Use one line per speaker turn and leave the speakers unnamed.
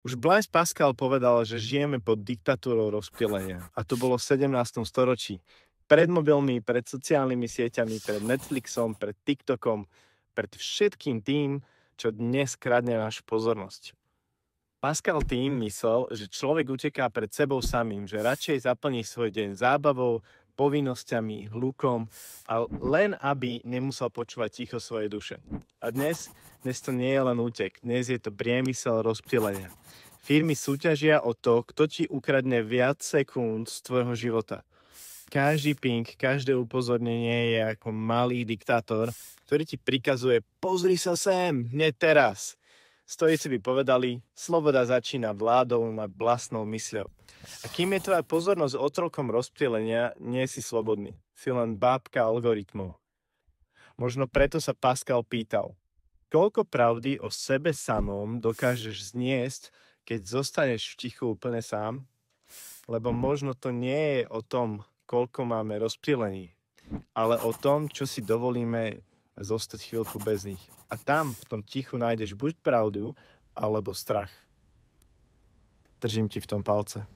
Už Blaise Pascal povedal, že žijeme pod diktatúrou rozptýlenia. A to bolo v 17. storočí. Pred mobilmi, pred sociálnymi sieťami, pred Netflixom, pred TikTokom, pred všetkým tým, čo dnes kradne našu pozornosť. Pascal tým myslel, že človek uteká pred sebou samým, že radšej zaplní svoj deň zábavou, povinnosťami, hlukom a len aby nemusel počúvať ticho svojej duše. A dnes to nie je len útek, dnes je to priemysel rozptýlenia. Firmy súťažia o to, kto ti ukradne viac sekúnd z tvojho života. Každý ping, každé upozornenie je ako malý diktátor, ktorý ti prikazuje pozri sa sem, hneď teraz. Stojíci by povedali, sloboda začína vládou nad vlastnou mysľou. A kým je tvoja pozornosť otrokom rozptýlenia, nie si slobodný. Si len bábka algoritmov. Možno preto sa Pascal pýtal, koľko pravdy o sebe samom dokážeš zniesť, keď zostaneš v tichu úplne sám? Lebo možno to nie je o tom, koľko máme rozptýlení, ale o tom, čo si dovolíme zostať chvíľku bez nich. A tam, v tom tichu, nájdeš buď pravdu, alebo strach. Držím ti v tom palce.